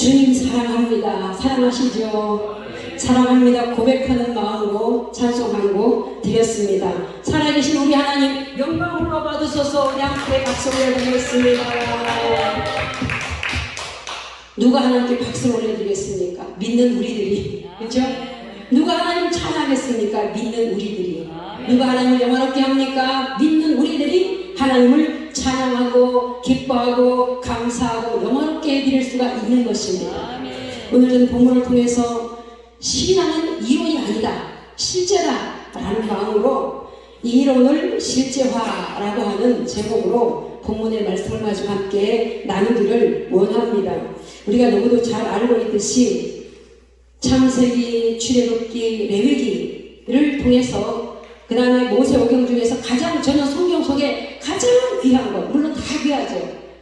주님 사랑합니다. 사랑하시죠? 사랑합니다. 고백하는 마음으로 찬송한 곡 드렸습니다. 살아계신 우리 하나님 영광으로 받으소서. 우리 함께 박수 올려드리겠습니다. 누가 하나님께 박수를 올려드리겠습니까? 믿는 우리들이. 그렇죠? 누가 하나님 찬양하겠습니까? 믿는 우리들이. 누가 하나님을 영화롭게 합니까? 믿는 우리들이 하나님을 찬양하고 기뻐하고 감사하고 영화롭게 해드릴 수가 있는 것입니다. 오늘은 본문을 통해서 신앙은 이론이 아니다, 실제다 라는 마음으로 이론을 실제화라고 하는 제목으로 본문의 말씀을 가지고 함께 나누기를 원합니다. 우리가 너무도 잘 알고 있듯이 창세기, 출애굽기, 레위기를 통해서 그 다음에 모세오경 중에서 가장 저는 성경 속에 가장 귀한 것, 물론 다 귀하죠.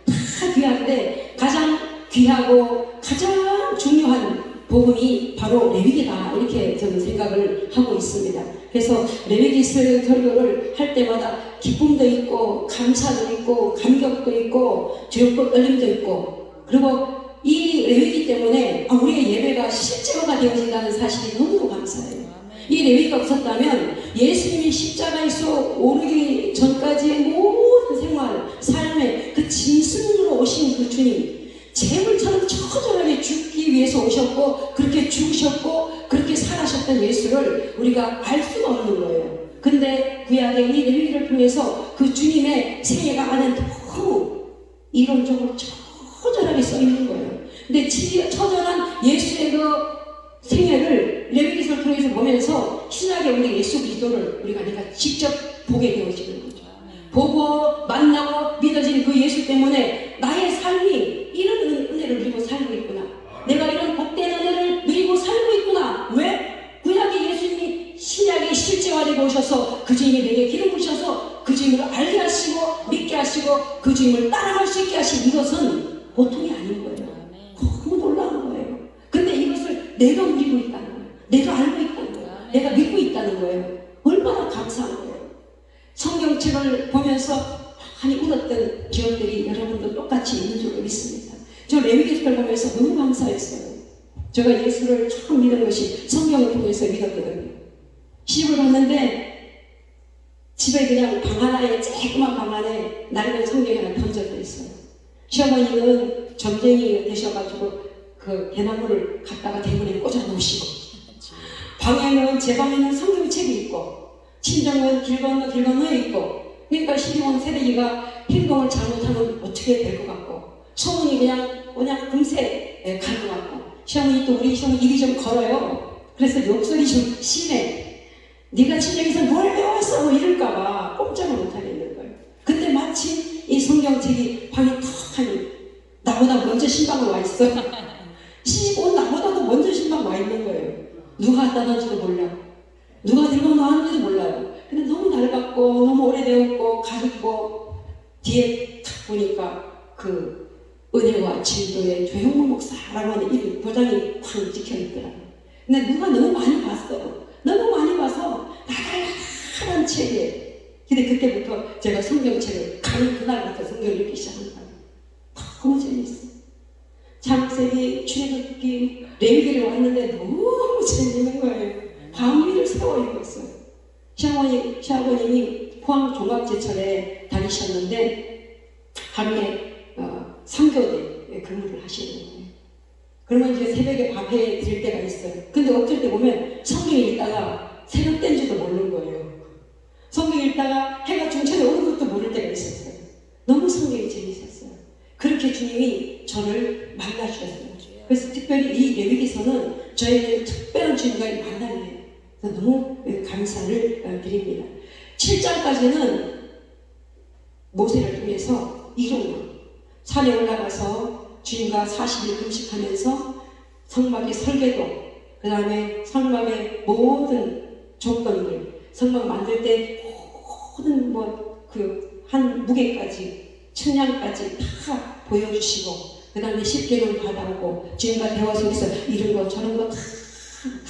다 귀한데 가장 귀하고 가장 중요한 복음이 바로 레위기다, 이렇게 저는 생각을 하고 있습니다. 그래서 레위기 설교를 할 때마다 기쁨도 있고 감사도 있고 감격도 있고 두렵고 떨림도 있고, 그리고 이 레위기 때문에 우리의 예배가 실제화가 되어진다는 사실이 너무도 감사해요. 이 레위기가 없었다면 예수님이 십자가에서 오르기 전까지의 모든 생활, 삶의 그 짐승으로 오신 그 주님, 재물처럼 처절하게 죽기 위해서 오셨고 그렇게 죽으셨고 그렇게 살아셨던 예수를 우리가 알 수가 없는 거예요. 근데 구약의 이 레위기를 통해서 그 주님의 생애가 안에 너무 이론적으로 처절하게 써 있는 거예요. 근데 처절한 예수의 그 생애를 레위기서를 통해서 보면서 신약의 우리 예수 그리스도를 우리가 직접 보게 되어지는 거죠. 보고 만나고 믿어진 그 예수 때문에 나의 삶이 이런 은혜를 누리고 살고 있구나, 내가 이런 복된 은혜를 누리고 살고 있구나. 왜? 구약의 예수님이 신약의 실제화되고 오셔서 그 주님이 내게 기름 부으셔서 그 주님을 알게 하시고 믿게 하시고 그 주님을 따라갈 수 있게 하신 이것은 보통이 아닌 거예요. 너무 놀라운 거예요. 근데 이것을 내가 누리고 있다는 거예요. 내가 알고 있다는 거예요. 내가 믿고 있다는 거예요. 얼마나 감사한 거예요. 성경책을 보면서 많이 울었던 기억들이 여러분도 똑같이 있는 줄로 믿습니다. 저 레위기서를 보면서 너무 감사했어요. 제가 예수를 처음 믿은 것이 성경을 통해서 믿었거든요. 시집을 갔는데 집에 그냥 방 하나에, 조그만 방 안에 낡은 성경이 하나 던져져 있어요. 시어머니는 전쟁이 되셔가지고 그 대나무를 갖다가 대문에 꽂아 놓으시고, 방에는, 제 방에는 성경책이 있고, 친정은 길 건너에 있고, 그러니까 시집온 새내기가 행동을 잘못하면 어떻게 될 것 같고, 소문이 그냥 금세 갈 것 같고, 시어머니 또 우리 시어머니 입이 좀 걸어요. 그래서 욕설이 좀 심해. 네가 친정에서 뭘 배웠어? 뭐 이럴까봐 꼼짝을 못하겠는 거예요. 근데 마침 이 성경책이 방에 턱 하니 나보다 먼저 신방을 와 있어. 시집 온 나보다도 먼저 신방 와 있는 거예요. 누가 갖다 놨는지도 몰라. 누가 들고 나왔는지도 몰라요. 근데 너무 낡았고 너무 오래되었고 가볍고, 뒤에 딱 보니까 그 은혜와 진도의 조형무 목사라고 하는 이 도장이 쾅 찍혀있더라고요. 근데 누가 너무 많이 봤어요. 너무 많이 봐서 나달나달한 책에, 근데 그때부터 제가 성경책을 가는 그날부터 성경을 읽기 시작한 거예요. 너무 재밌어요. 창세기, 출애굽기, 레위기를 왔는데 너무 재밌는 거예요. 밤위를 세워 읽었어요. 시아버님이 포항 종합제철에 다니셨는데 하루에 3교대 근무를 하시는 거예요. 그러면 이제 새벽에 밥해 드릴 때가 있어요. 근데 어쩔 때 보면 성경 읽다가 새벽 땐지도 모르는 거예요. 성경 읽다가 해가 중천에 오는 것도 모를 때가 있었어요. 너무 성경이 재밌었어요. 그렇게 주님이 저를 만나주셨어요. 그래서 특별히 이 레위기서는 저에게 특별한 주님과의 만남이에요. 너무 감사를 드립니다. 7장까지는 모세를 통해서 이론으로 산에 올라가서 주님과 40일 금식하면서 성막의 설계도, 그 다음에 성막의 모든 조건들, 성막 만들 때 모든 한 무게까지, 측량까지 다 보여주시고, 그 다음에 십계명 받아오고, 주님과 대화 속에서 이런 거 저런 거 다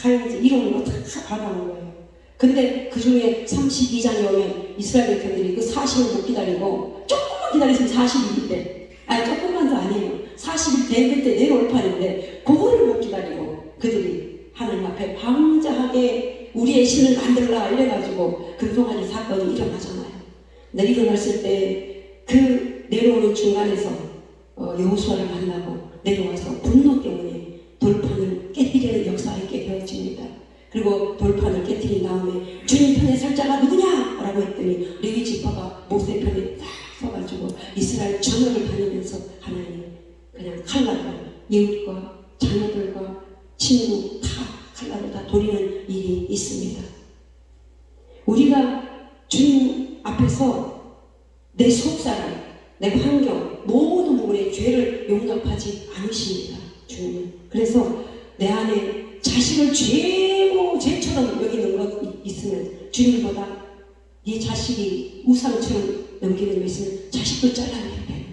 가야지, 이런 거 다 받아온 거예요. 근데 그 중에 32장에 오면 이스라엘 백성들이 그 40을 못 기다리고, 조금만 기다렸으면 40일인데, 조금만도 아니에요. 40일 된 그때 내려올 판인데 그거를 못 기다리고 그들이 하나님 앞에 방자하게 우리의 신을 만들라 이래가지고 금송아지 사건이 일어나잖아요. 근데 일어났을 때 그 내려오는 중간에서 여호수아를 만나고 내려와서 분노 때문에 돌판을 깨뜨리는 역사가 있게 되어집니다. 그리고 돌판을 깨뜨린 다음에 주님 편에 설 자가 누구냐? 라고 했더니 레위 지파가 모세 편에 딱 서가지고 이스라엘 전역을 다니면서 하나님 그냥 칼날로 이웃과 자녀들과 친구 다 칼날로 다 돌리는 일이 있습니다. 우리가 주님 앞에서 내 속사람, 내 환경, 모든 부분의 죄를 용납하지 않으십니다. 주님은. 그래서 내 안에 자식을 죄처럼 여기는 것 있으면 주님보다 네 자식이 우상처럼 넘기는 것 있으면 자식도 잘라내야 되는 거예요.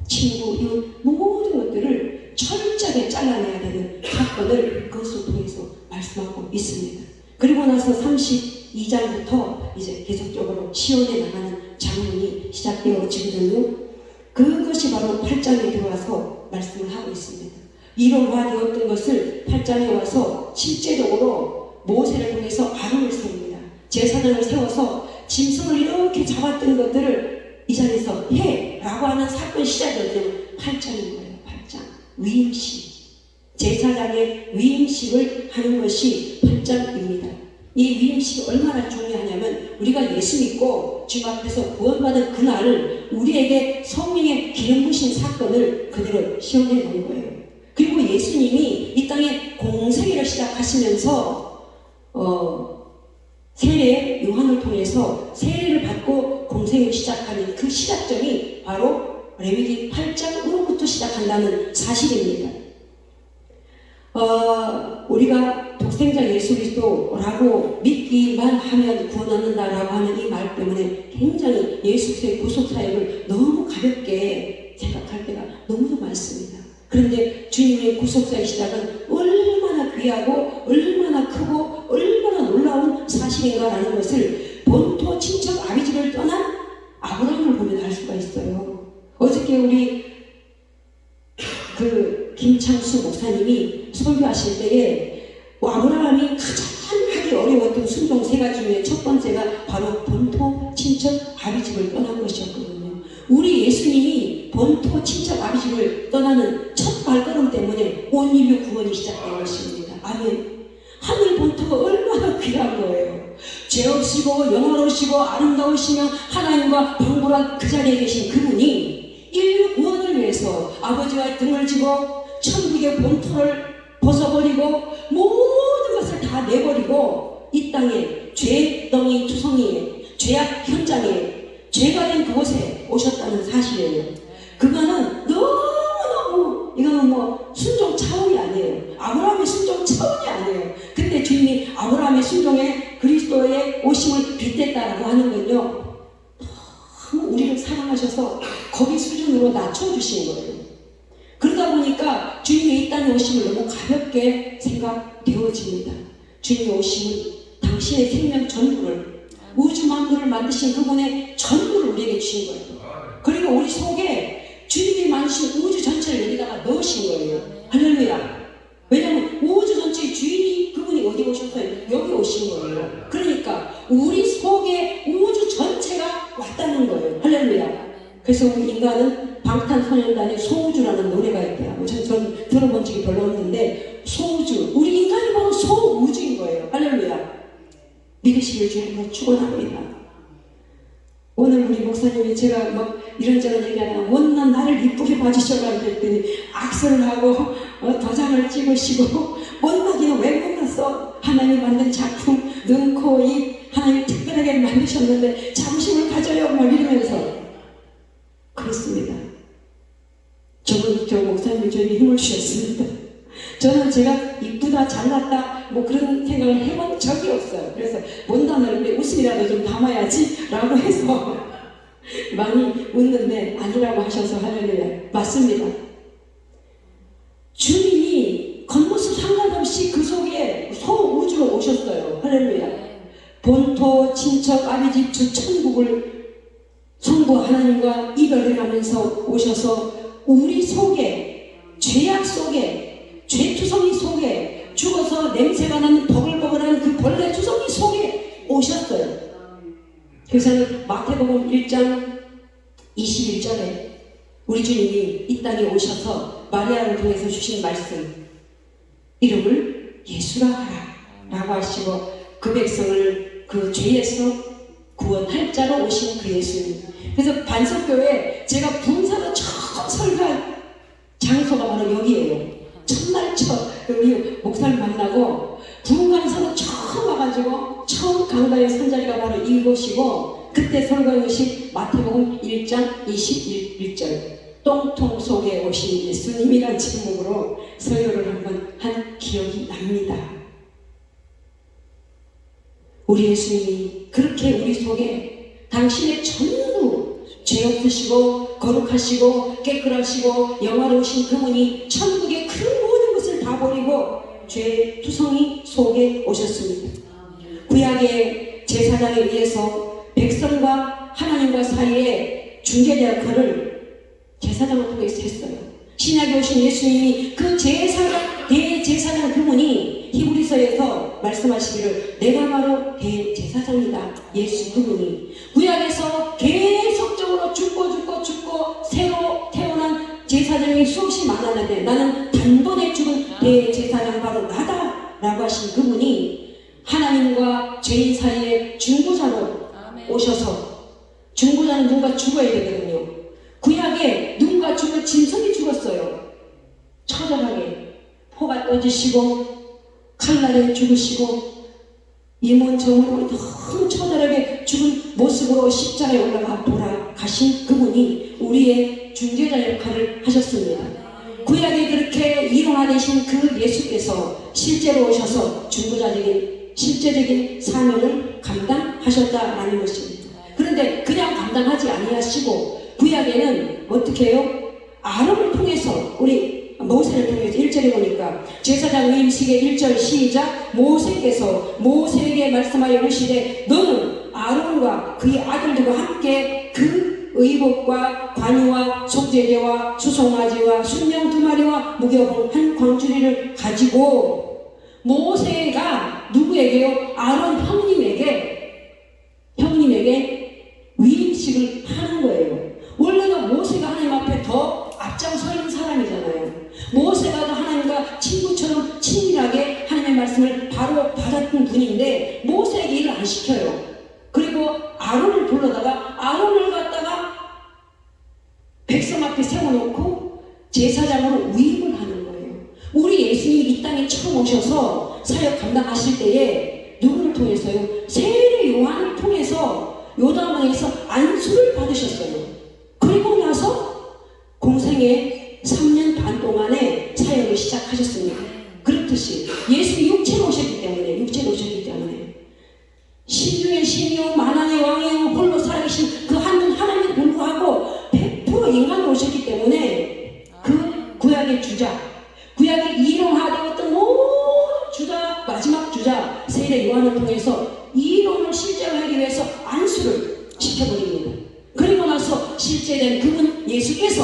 친구, 이웃 모든 것들을 철저하게 잘라내야 되는 사건을 그것을 통해서 말씀하고 있습니다. 그리고 나서 32장부터 이제 계속적으로 시온에 나가는 장면이 시작되어지거든요. 그것이 바로 8장에 들어와서 말씀을 하고 있습니다. 이론화되었던 것을 8장에 와서 실제적으로 모세를 통해서 아론을 세웁니다. 제사장을 세워서 짐승을 이렇게 잡았던 것들을 이 자리에서 해! 라고 하는 사건이 시작되었던 8장인 거예요. 8장. 위임식. 제사장의 위임식을 하는 것이 8장입니다. 이 위임식이 얼마나 중요하냐면 우리가 예수 믿고 주님 앞에서 구원받은 그날 우리에게 성령의 기름 부으신 사건을 그대로 시험해 놓은 거예요. 그리고 예수님이 이 땅에 공생애를 시작하시면서 세례 요한을 통해서 세례를 받고 공생애를 시작하는 그 시작점이 바로 레위기 8장으로부터 시작한다는 사실입니다. 우리가 독생자 예수 그리스도라고 믿기만 하면 구원 얻는다라고 하는 이 말 때문에 굉장히 예수 그리스도의 구속 사역을 너무 가볍게 생각할 때가 너무도 많습니다. 그런데 주님의 구속사의 시작은 얼마나 귀하고 얼마나 크고 얼마나 놀라운 사실인가라는 것을 본토 친척 아비집을 떠난 아브라함을 보면 알 수가 있어요. 어저께 우리 김창수 목사님이 설교하실 때에 아브라함이 가장 하기 어려웠던 순종 세 가지 중에 첫 번째가 바로 본토 친척 아비집을 떠난 것이었거든요. 우리 예수님이 본토 친척 아비집을 떠나는 첫 발걸음 때문에 온 인류 구원이 시작된 것입니다. 아멘. 하늘 본토가 얼마나 귀한 거예요. 죄 없이고 영화로우시고 아름다우시며 하나님과 방불한 그 자리에 계신 그분이 인류 구원을 위해서 아버지와 등을 지고 천국의 본토를 벗어버리고 모든 것을 다 내버리고 이 땅에 죄덩이 투성이에 죄악 현장에 죄가 된 그곳에 오셨다는 사실이에요. 그거는 너무너무 이거는 뭐 순종 차원이 아니에요. 아브라함의 순종 차원이 아니에요. 근데 주님이 아브라함의 순종에 그리스도의 오심을 빗댔다라고 하는 건요, 너무 우리를 사랑하셔서 거기 수준으로 낮춰주신 거예요. 그러다 보니까 주님의 이 땅에 오심을 너무 가볍게 생각되어집니다. 주님의 오심은 당신의 생명 전부를, 우주 만물을 만드신 그분의 전부를 우리에게 주신 거예요. 그리고 우리 속에 주님이 만드신 우주 전체를 여기다가 넣으신 거예요. 할렐루야. 왜냐하면 우주 전체의 주인이 그분이 어디 오셨어요? 여기 오신 거예요. 그러니까 우리 속에 우주 전체가 왔다는 거예요. 할렐루야. 그래서 우리 인간은 방탄소년단의 소우주라는 노래가 있대요. 전 들어본 적이 별로 없는데, 소우주, 우리 인간이 바로 소우주인 거예요. 할렐루야. 믿으시길 주님으로 축원합니다. 오늘 우리 목사님이 제가 막 이런저런 얘기하다가 못난 나를 이쁘게 봐주셔라 그랬더니 악설을 하고 도장을 찍으시고, 못나기는 왜 못났어? 하나님 만든 작품, 눈, 코, 입 하나님 특별하게 만드셨는데 자부심을 가져요 막 이러면서. 그렇습니다. 저 목사님이 저에게 힘을 주셨습니다. 저는 제가 이쁘다 잘났다 뭐 그런 생각을 해본 적이 없어요. 그래서 못난을 웃음이라도 좀 담아야지 라고 해서 많이 웃는데 아니라고 하셔서 할렐루야. 맞습니다. 주님이 겉모습 상관없이 그 속에 소우주로 오셨어요. 할렐루야. 본토 친척 아비집 주 천국을 성부 하나님과 이별을 하면서 오셔서 우리 속에 죄악 속에, 죄투성이 속에, 죽어서 냄새가 나는 버글버글한 그 벌레 투성이 속에 오셨어요. 그래서 마태복음 1장 21절에 우리 주님이 이 땅에 오셔서 마리아를 통해서 주신 말씀, 이름을 예수라 하라 라고 하시고 그 백성을 그 죄에서 구원할 자로 오신 그 예수님. 그래서 반석교회 제가 분사로 처음 설교한 장소가 바로 여기에요. 첫날 우리 목사를 만나고 부흥강사로 처음 와가지고 처음 강단의 선자리가 바로 이곳이고, 그때 설교한 것이 마태복음 1장 21절 똥통 속에 오신 예수님이란 제목으로 설교를 한번 한 기억이 납니다. 우리 예수님이 그렇게 우리 속에 당신의 전부 죄 없으시고 거룩하시고 깨끗하시고 영화로우신 그분이 천국의 그 모든 것을 다 버리고 죄 투성이 속에 오셨습니다. 구약의 제사장에 의해서 백성과 하나님과 사이에 중재자 역할을 제사장을 통해서 했어요. 신약에 오신 예수님이 그 제사장, 대제사장 그분이 히브리서에서 말씀하시기를 내가 바로 대제사장이다. 예수 그분이 구약에서 계속적으로 죽고 새로 태어난 제사장이 수없이 많았는데 나는 단번에 죽은 대제사장 바로 나다 라고 하신 그분이 하나님과 죄인 사이에 중보자로 오셔서, 중보자는 누군가 죽어야 되거든요. 구약에 누군가 죽으면 짐승이 죽었어요. 처절하게 포가 떠지시고 칼날에 죽으시고 이몬저몬으로 너무 처절하게 죽은 모습으로 십자가에 올라가 돌아가신 그분이 우리의 중재자 역할을 하셨습니다. 구약에 그렇게 일원화되신 그 예수께서 실제로 오셔서 중보자적인 실제적인 사명을 감당하셨다라는 것입니다. 그런데 그냥 감당하지 아니하시고 구약에는 어떻게 해요? 아론을 통해서, 우리 모세를 통해서 1절에 보니까 제사장 위임식의 1절 시작. 모세께서 모세에게 말씀하여 이르시되 너는 아론과 그의 아들들과 함께 그 의복과 관유와 속죄제와 수송아지와 순양 2마리와 무교봉 한 광주리를 가지고, 모세가 누구에게요? 아론 형님에게 위임식을 하는 거예요. 원래는 모세가 하나님 앞에 더 앞장서 있는 사람이잖아요. 모세가 더 하나님과 친구처럼 친밀하게 하나님의 말씀을 바로 받았던 분인데 모세에게 일을 안 시켜요. 그리고 아론을 불러다가 아론을 갖다가 백성 앞에 세워놓고 제사장으로 위임을 하는 거예요. 우리 예수님이 이 땅에 처음 오셔서 사역 감당하실 때에 누구를 통해서요? 세례 요한을 통해서 요단강에서 안수를 받으셨어요. 그리고 나서 공생의 3년 반 동안에 사역을 시작하셨습니다. 그렇듯이 예수님이 육체로 오셨기 때문에 신중의 신이요 만왕의 왕이요 홀로 살아계신 그 한 분 하나님을 불구하고 100% 인간으로 오셨기 때문에 그 구약의 주자, 구약의 일용화되었던 모든 주자, 마지막 주자 세례 요한을 통해서 이론을 실제로 하기 위해서 안수를 시켜버립니다. 그리고 나서 실제된 그분 예수께서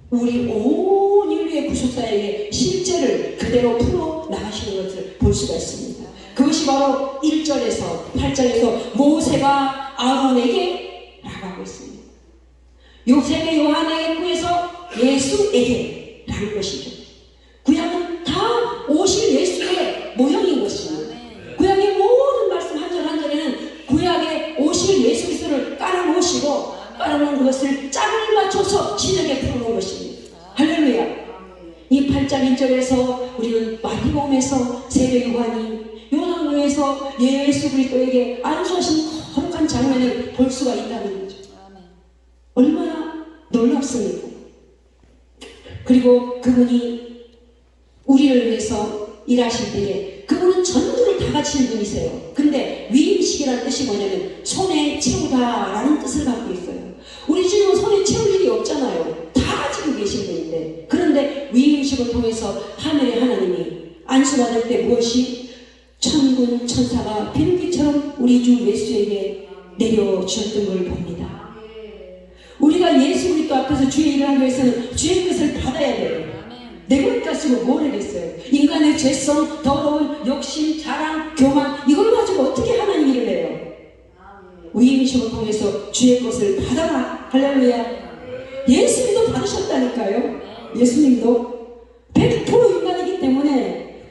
우리 온 인류의 구속사에게 실제를 그대로 풀어 나가시는 것을 볼 수가 있습니다. 그것이 바로 1절에서 8절에서 모세가 아론에게 라고 하고 있습니다. 요셉의 요한에게 구해서 예수에게 라는 것이죠. 구약은 다 오실 예수의 모형인 것입니다. 구약의 모든 말씀 한 절 한 절에는 구약에 오실 예수 그리스도를 깔아놓으시고 깔아놓은 그것을 짝을 맞춰서 신약에 풀어놓은 것입니다. 할렐루야. 이 8장 1절에서 우리는 마태복음에서 세례 요한이 요단강에서 예수 그리스도에게 안수하신 거룩한 장면을 볼 수가 있다는 거죠. 얼마나 놀랍습니까? 그리고 그분이 우리를 위해서 일하실 때에 그분은 전부를 다 가진 분이세요. 근데 위임식이라는 뜻이 뭐냐면 손에 채우다라는 뜻을 갖고 있어요. 우리 주님은 손에 채울 일이 없잖아요. 다 가지고 계신 분인데, 그런데 위임식을 통해서 하늘의 하나님이 안수받을 때 무엇이 천군 천사가 비둘기처럼 우리 주 예수에게 내려주셨던 걸 봅니다. 우리가 예수 그리스도 앞에서 주의 일을 하기 위해서는 주의 뜻을 받아야 돼요. 내 것 가지고 뭘 하겠어요? 인간의 죄성, 더러운 욕심, 자랑, 교만 이걸 가지고 어떻게 하나님 일을 해요? 위임이심을 통해서 주의 것을 받아라. 할렐루야. 예수님도 받으셨다니까요. 예수님도 100% 인간이기 때문에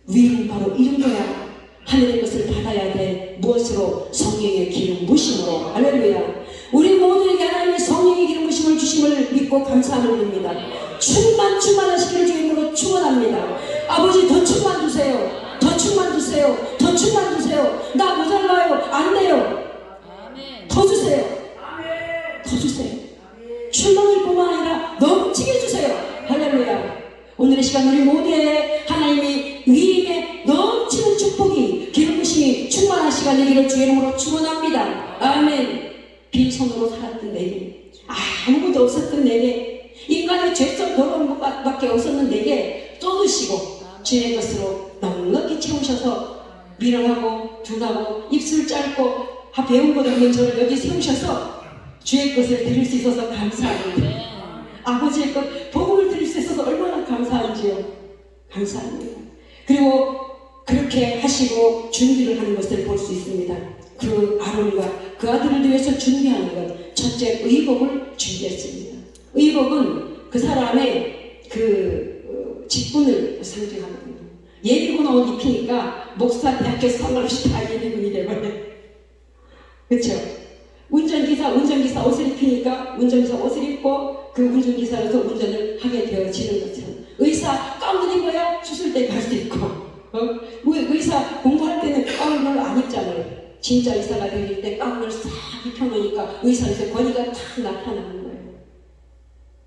위임은 바로 이런 거야. 하늘의 것을 받아야 돼. 무엇으로? 성령의 기름 부심으로. 할렐루야. 우리 모두에게 하나님의 성령의 기름 부심을 주심을 믿고 감사함을 드립니다. 충만하시기를 주님으로 축원합니다. 아버지 더 충만 주세요. 더 충만 주세요. 더 충만 주세요. 나 모자라요. 안 돼요. 더 주세요. 더 주세요. 충만일 뿐만 아니라 넘치게 주세요. 할렐루야. 오늘의 시간 우리 모두의 하나님의 위임에 넘치는 축복이 기름 부심이 충만한 시간 되기를 주의 이름으로 축원합니다. 아멘. 빈손으로 살았던 내게, 아무것도 없었던 내게, 인간의 죄성 더러운 것밖에 없었는 내게 쏟으시고 주의 것으로 넉넉히 채우셔서 미련하고 둔하고 입술 짧고 배운 것 없는 저를 여기 세우셔서 주의 것을 드릴 수 있어서 감사합니다. 아버지의 것 복음을 드릴 수 있어서 얼마나 감사한지요. 감사합니다. 그리고 그렇게 하시고 준비를 하는 것을 볼 수 있습니다. 그 아론과 그 아들을 위해서 준비하는 것, 첫째 의복을 준비했습니다. 의복은 그 사람의 그 직분을 상징하거든요. 예비군 옷 입히니까 목사, 대학교에서 상관없이 다 예비군이 되거든요. 그렇죠? 운전기사 옷을 입히니까 운전기사 옷을 입고 그 운전기사로서 운전을 하게 되어지는 것처럼, 의사 가운 입어야 수술대 갈 수 있고, 의사 공부할 때는 가운 별로 안 입잖아요. 진짜 의사가 되길 때 가운을 싹 입혀놓으니까 의사에서 권위가 탁 나타나는 거예요.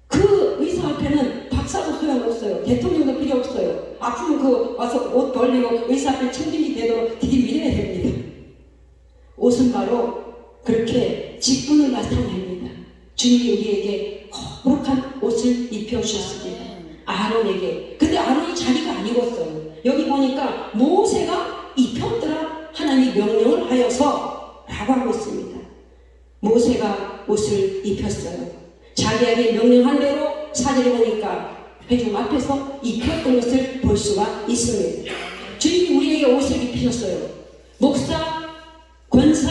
그 의사 앞에는 박사도 소용없어요. 대통령도 필요 없어요. 아프면 그 와서 옷 벌리고 의사 앞에 청진이 되도록 들이밀어야 됩니다. 옷은 바로 그렇게 직분을 나타냅니다. 주님이 우리에게 거룩한 옷을 입혀주셨습니다. 아론에게. 근데 아론이 자기가 안 입었어요. 여기 보니까 모세가 입혔더라. 하나님이 명령을 하여서 라고 하고 있습니다. 모세가 옷을 입혔어요. 자기에게 명령한 대로 사절에 보니까 회중 앞에서 입혔던 것을 볼 수가 있습니다. 주님이 우리에게 옷을 입히셨어요. 목사, 권사,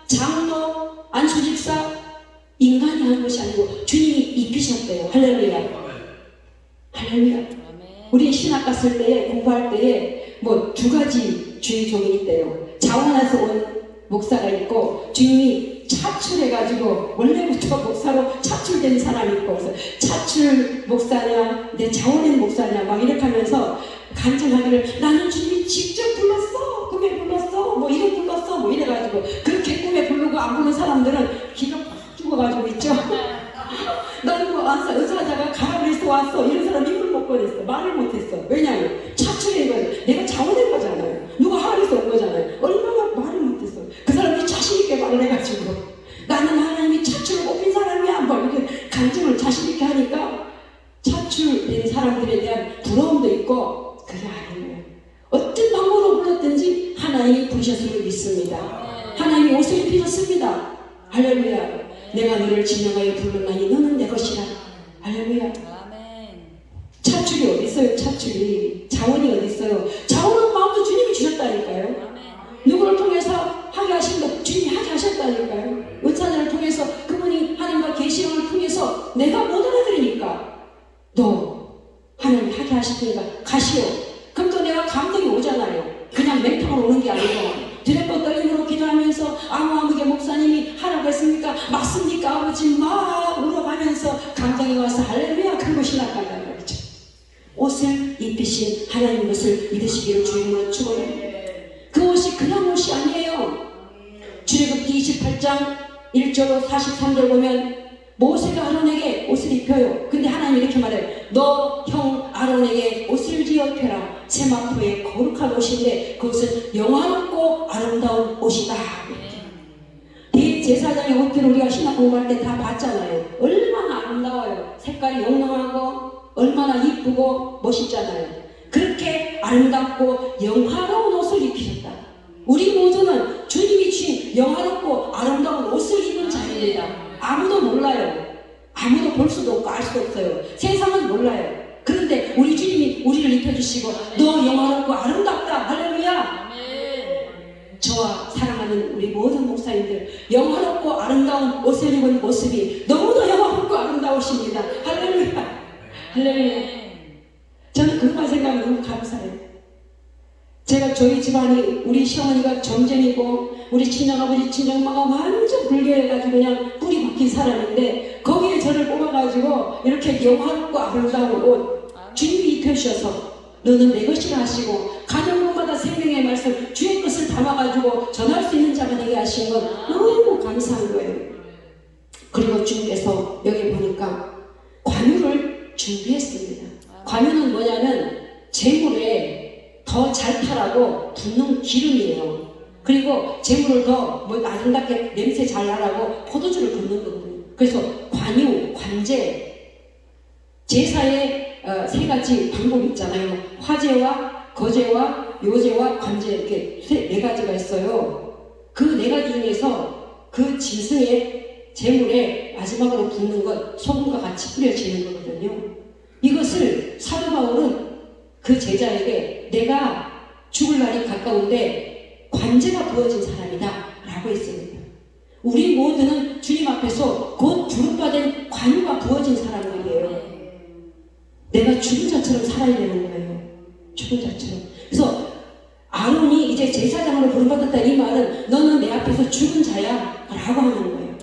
장로, 안수집사, 인간이 한 것이 아니고 주님이 입히셨대요. 할렐루야. 할렐루야. 우리 신학 갔을 때에, 공부할 때에 뭐 두 가지 주의 종이 있대요. 자원에서 온 목사가 있고, 주님이 차출해가지고 원래부터 목사로 차출된 사람이 있고, 그래서 차출 목사냐 내 자원인 목사냐 막 이렇게 하면서 간증하기를, 나는 주님이 직접 불렀어, 꿈에 불렀어, 뭐 이름 불렀어, 뭐 이래가지고, 그렇게 꿈에 부르고 안 부른 사람들은 기가 팍 죽어가지고 있죠. 나는 뭐 왔어, 의사자가 가라 그래서 왔어, 이런 사람 입을 못 꺼냈어. 말을 못했어. 왜냐하면 차출인 거죠. 내가 자원인 거잖아요. 누가 하늘에서 온 거잖아요. 얼마나 말을 못했어. 그 사람이 자신있게 말을 해가지고, 나는 하나님이 차출을 뽑힌 사람이야, 뭐 이렇게 간증을 자신있게 하니까 차출된 사람들에 대한 부러움도 있고, 그게 아니에요. 어떤 방법으로 불렀든지 하나님이 부르셨음을 믿습니다. 하나님이 옷을 입히셨습니다. 할렐루야. 내가 너를 지명하여 불렀나니 너는 내 것이라. 할렐루야. 차출이 어디 있어요? 차출이. 자원이 어디 있어요? 자원은 마음도 주님이 주셨다니까요. 누구를 통해서 하게 하신 것 주님이 하게 하셨다니까요. 은사자를 통해서, 그분이 하나님과 계시형을 통해서 내가 못 알아들으니까 너 하나님 하게 하시니까 가시오. 그럼 또 내가 감동이 오잖아요. 그냥 맹탕으로 오는 게 아니고, 드레퍼 떨림으로 기도하면서 아무게 목사님이 하라고 했습니까? 맞습니까? 아버지 막 울어가면서 감동이 와서 할렐루야 그러고 신학간다는 거죠. 옷을 입히신 하나님 것을 믿으시기를 주님으로 축원합니다. 그 옷이 그냥 옷이 아니에요. 출애굽기 28장 1절로 43절 보면 모세가 아론에게 옷을 입혀요. 근데 하나님이 이렇게 말해요. 너 형 아론에게 옷을 지어 입혀라. 세마포의 거룩한 옷인데 그것은 영화롭고 아름다운 옷이다. 대제사장의 옷들을 우리가 신학 공부할 때 다 봤잖아요. 얼마나 아름다워요. 색깔이 영롱하고 얼마나 이쁘고 멋있잖아요. 그렇게 아름답고 영화로운 옷을 입히셨다. 우리 모두는 주님이 주신 영화롭고 아름다운 옷을 입은 자입니다. 아무도 몰라요. 아무도 볼 수도 없고 알 수도 없어요. 세상은 몰라요. 그런데 우리 주님이 우리를 입혀주시고 너 영화롭고 아름답다. 할렐루야. 저와 사랑하는 우리 모든 목사님들 영화롭고 아름다운 옷을 입은 모습이 너무나 영화롭고 아름다우십니다. 할렐루야. 할렐루야. 저는 그것만 생각하면 너무 감사해요. 제가 저희 집안이 우리 시어머니가 정전이고 우리 친정아버지 친정엄마가 완전 불교해가지고 그냥 뿌리 박힌 사람인데 거기에 저를 뽑아가지고 이렇게 영화롭고 아름다운 옷 주님이 입혀주셔서 너는 내 것이라 하시고 가정마다 생명의 말씀 주의 것을 담아가지고 전할 수 있는 자가 되게 하신 건 너무 감사한 거예요. 그리고 주님께서 여기 보니까 관유를 준비했습니다. 관유는 뭐냐면 재물에 더 잘 타라고 붓는 기름이에요. 그리고 재물을 더 뭐 아름답게 냄새 잘 나라고 포도주를 붓는 거거든요. 그래서 관유, 관제, 제사의 세 가지 방법이 있잖아요. 화제와 거제와 요제와 관제 이렇게 네 가지가 있어요. 그 네 가지 중에서 그 짐승의 재물에 마지막으로 붓는 것 소금과 같이 뿌려지는 거거든요. 이것을 사도 바울은 그 제자에게 내가 죽을 날이 가까운데 관제가 부어진 사람이다 라고 했습니다. 우리 모두는 주님 앞에서 곧 부름받은 관유가 부어진 사람들이에요. 내가 죽은 자처럼 살아야 되는 거예요. 죽은 자처럼. 그래서 아론이 이제 제사장으로 부름받았다 이 말은 너는 내 앞에서 죽은 자야 라고 하는 거예요.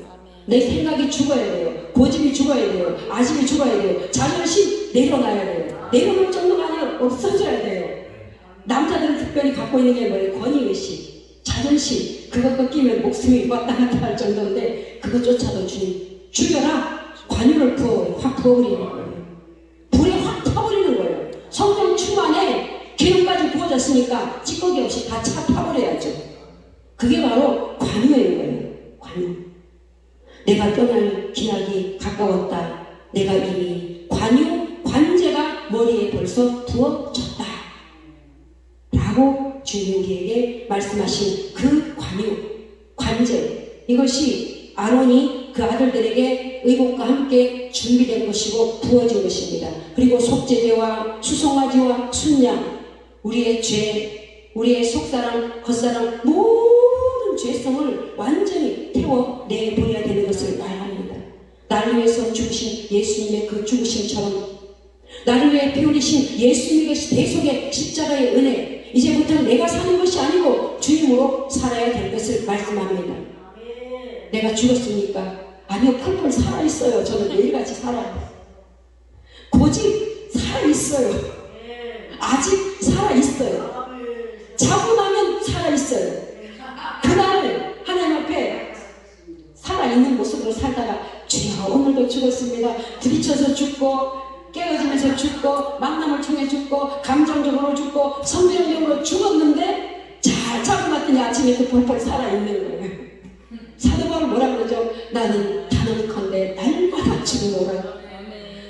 내 생각이 죽어야 돼요. 고집이 죽어야 돼요. 아집이 죽어야 돼요. 자존심 내려놔야 돼요. 내려놓을 정도가 아니라 없어져야 돼요. 남자들은 특별히 갖고 있는 게 뭐예요? 권위의식, 자존심. 그것 꺾이면 목숨이 왔다 갔다 할 정도인데 그것조차도 주님 죽여라. 관유를 부어 확 부어버리는 거예요. 불에 확 타버리는 거예요. 성령 충만에 기름까지 부어졌으니까 찌꺼기 없이 다 차 타버려야죠. 그게 바로 관유인 거예요. 관유. 내가 떠날 기약이 가까웠다. 내가 이미 관유, 관제가 머리에 벌써 부어졌다. 라고 주님 우리에게 말씀하신 그 관유, 관제. 이것이 아론이 그 아들들에게 의복과 함께 준비된 것이고 부어진 것입니다. 그리고 속죄제와 수송아지와 순양, 우리의 죄, 우리의 속사랑, 겉사랑 모든 죄성을 완전히 태워내버려야 되는 것을 말합니다. 나를 위해서 죽으신 예수님의 그 죽으심처럼 나를 위해 피 흘리신 예수님의 대속의 십자가의 은혜, 이제부터 내가 사는 것이 아니고 주님으로 살아야 될 것을 말씀합니다. 내가 죽었습니까? 아니요, 펄펄 살아있어요. 저는 매일같이 살아요. 고집 살아있어요. 아직 살아있어요. 자고 나면 살아있어요. 그날 하나님 앞에 살아있는 모습으로 살다가 주여 오늘도 죽었습니다. 부딪혀서 죽고 깨어지면서 죽고 만남을 통해 죽고 감정적으로 죽고 성경적으로 죽었는데 잘 자고 났더니 아침에 또 펄펄 살아있는 거예요. 사도 바울 뭐라 그러죠? 나는 단언컨대 날마다 죽노라.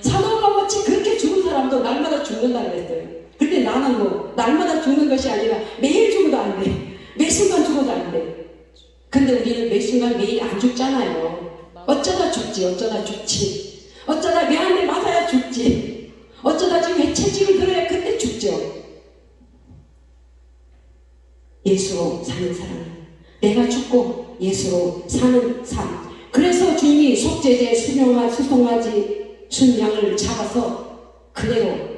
사도 바울 같이 그렇게 죽은 사람도 날마다 죽는다 그랬어요. 근데 나는 뭐 날마다 죽는 것이 아니라 매일 죽어도 안 돼. 매 순간 죽어도 안 돼. 근데 우리는 매 순간 매일 안 죽잖아요. 어쩌다 죽지, 어쩌다 죽지. 어쩌다 매 한 대 맞아야 죽지. 어쩌다 지금 채찍을 들어야 그때 죽죠. 예수로 사는 사람, 내가 죽고 예수로 사는 삶. 그래서 주님이 속죄제, 수송아지, 순양을 잡아서 그대로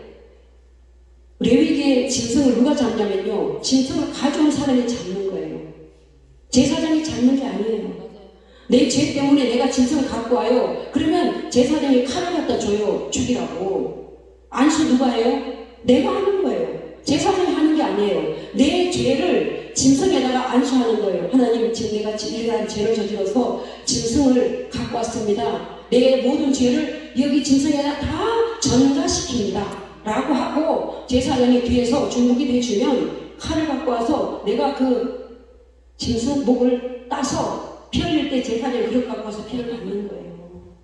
레위기의 짐승을 누가 잡냐면요, 짐승을 가져온 사람이 잡는 거예요. 제사장이 잡는 게 아니에요. 내 죄 때문에 내가 짐승을 갖고 와요. 그러면 제사장이 칼을 갖다 줘요. 죽이라고. 안수 누가 해요? 내가 하는 거예요. 제사장이 하는 게 아니에요. 내 죄를 짐승에다가 안수하는 거예요. 하나님, 지금 내가 이러한 죄를 저질러서 짐승을 갖고 왔습니다. 내 모든 죄를 여기 짐승에다 다 전가시킵니다. 라고 하고 제사장이 뒤에서 중국이 돼주면 칼을 갖고 와서 내가 그 짐승 목을 따서 피 흘릴 때 제사장이 그릇 갖고 와서 피를 받는 거예요.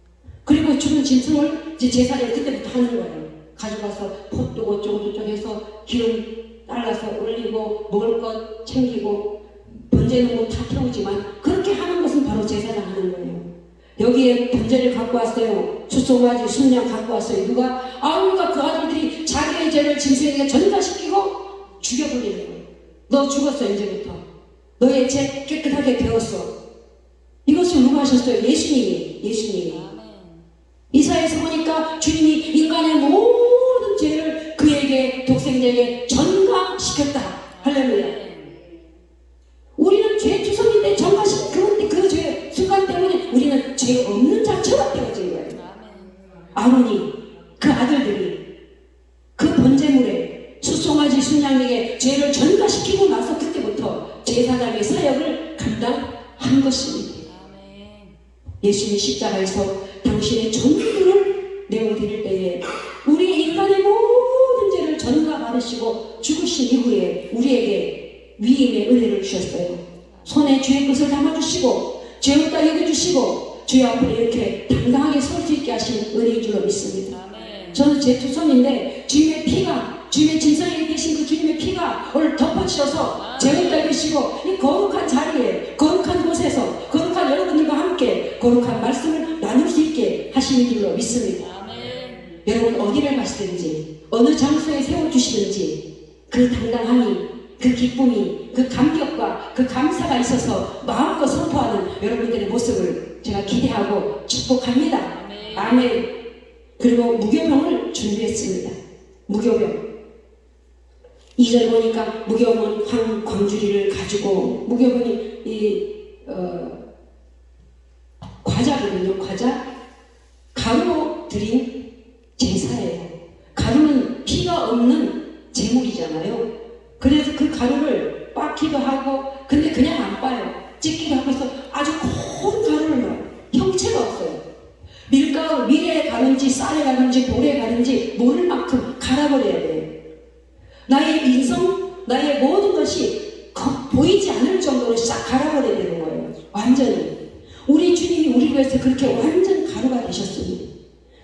그리고 죽은 짐승을 이제 제사장이 그때부터 하는 거예요. 가져가서 폿도 어쩌고 저쩌고 해서 기름 딸라서 올리고 먹을 것 챙기고 번제는 뭐 다 태우지만 그렇게 하는 것은 바로 제사장 하는 거예요. 여기에 번제를 갖고 왔어요. 수송아지 순양 갖고 왔어요. 누가? 아우니까 그 아들들이 자기의 죄를 짐승에게 전가시키고 죽여버리는 거예요. 너 죽었어 이제부터. 너의 죄 깨끗하게 되었어. 이것을 누가 하셨어요? 예수님이. 이사야에서 보니까 주님이 인간의 모든 죄를 그에게 독생자에게 전가시켰다. 할렐루야. 우리는 죄투성인데 전가시킨 그 죄 순간 때문에 우리는 죄 없는 자처럼 되어진 거예요. 아론이 그 아들들이 그 번제물에 수송아지 순양에게 죄를 전가시키고 나서 그때부터 제사장의 사역을 감당한 것입니다. 예수님이 십자가에서 당신의 전부를 내어드릴 때에 우리 인간의 모든 죄를 전가받으시고 죽으신 이후에 우리에게 위임의 은혜를 주셨어요. 손에 주의 것을 담아주시고 죄 없다 여겨주시고 주의 앞에 이렇게 당당하게 설 수 있게 하신 은혜인 줄로 믿습니다. 저는 제 투성인데 주님의 피가, 주님의 진성에 계신 그 주님의 피가 오늘 덮어주셔서 죄 없다 여기시고 이 거룩한 자리에, 거룩한 곳에서 거룩한 여러분들과 함께 거룩한 말씀을 나눌 수 있게 하시는 줄로 믿습니다. 여러분 어디를 가시든지 어느 장소에 세워주시든지 그 당당함이, 그 기쁨이, 그 감격과 그 감사가 있어서 마음껏 선포하는 여러분들의 모습을 제가 기대하고 축복합니다. 아멘. 그리고 무교병을 준비했습니다. 무교병. 2절 보니까 무교병은 광주리를 가지고, 무교병이 과자거든요. 과자. 가루로 드린 제사예요. 가루는 피가 없는 제물이잖아요. 그래서 그 가루를 빻기도 하고, 근데 그냥 안 빻아요. 찢기도 하고 해서 아주 고운 가루를 넣어요. 형체가 없어요. 밀가루, 밀에 가는지 쌀에 가는지 돌에 가는지 모를 만큼 갈아버려야 돼요. 나의 인성, 나의 모든 것이 보이지 않을 정도로 싹 갈아버려야 되는 거예요. 완전히. 우리 주님이 우리를 위해서 그렇게 완전 가루가 되셨습니다.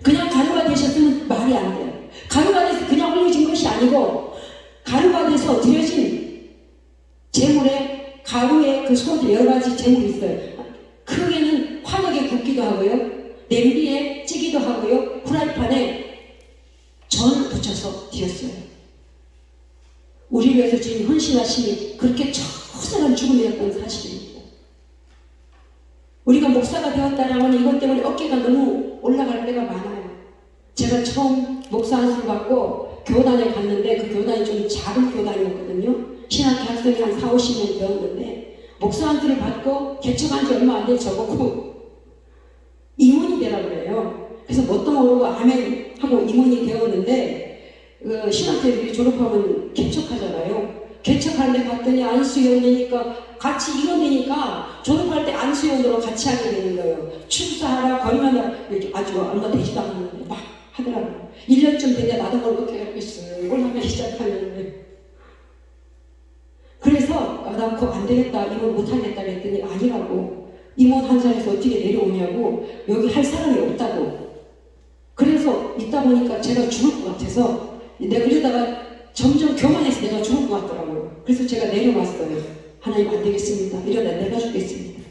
그냥 가루가 되셨으면 말이 안 돼요. 가루가 돼서 그냥 올려진 것이 아니고 가루가 돼서 드려진 제물에 가루에 그 소재 여러 가지 제물이 있어요. 크게는 화덕에 굽기도 하고요. 냄비에 찌기도 하고요. 후라이팬에 전을 붙여서 드렸어요. 우리를 위해서 주님 헌신하심이 그렇게 처절한 죽음이었던 사실입니다. 우리가 목사가 되었다라면 이것 때문에 어깨가 너무 올라갈 때가 많아요. 제가 처음 목사 안수를 받고 교단에 갔는데 그 교단이 좀 작은 교단이었거든요. 신학교 학생이 한 4, 50명 되었는데 목사 안수를 받고 개척한 지 얼마 안 돼 저보고 임원이 되라고 그래요. 그래서 뭣도 모르고 아멘 하고 임원이 되었는데 신학교들이 졸업하면 개척하잖아요. 개척하는데 갔더니 안수위원이니까 같이 임원되니까 졸업할 때 안수위원으로 같이 하게 되는 거예요. 축사하라 거리마다 이렇게 아주 얼마 되지도 않았는데 막 하더라고요. 1년쯤 되냐 나도 모르게 갖고 있어요. 올라가기 시작하는데. 그래서 나 그거 안 되겠다, 임원 못하겠다 그랬더니 아니라고. 임원 한 살에서 어떻게 내려오냐고. 여기 할 사람이 없다고. 그래서 있다 보니까 제가 죽을 것 같아서 내가 그러다가 점점 교만해서 내가 죽을 것 같더라고요. 그래서 제가 내려왔어요. 하나님 안 되겠습니다. 이러다 내가 죽겠습니다.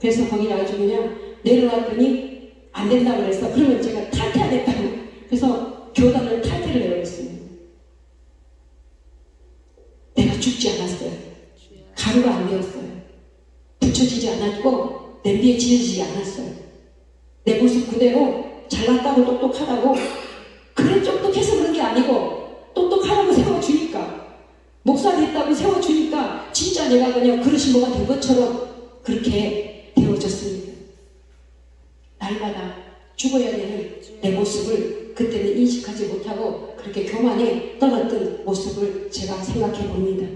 그래서 거기 아주 그냥 내려왔더니 안 된다고 그래서 그러면 제가 탈퇴하겠다고. 그래서 교단을 탈퇴를 해버렸습니다. 내가 죽지 않았어요. 가루가 안 되었어요. 붙여지지 않았고 냄비에 지어지지 않았어요. 내 모습 그대로 잘났다고 똑똑하다고 그래 똑똑해서 그런 게 아니고 똑똑하다고 세워주니까 목사 됐다고 세워주니까 진짜 내가 그냥 그릇이 뭐가 된 것처럼 그렇게 되어졌습니다. 날마다 죽어야 되는 내 모습을 그때는 인식하지 못하고 그렇게 교만에 떨었던 모습을 제가 생각해 봅니다.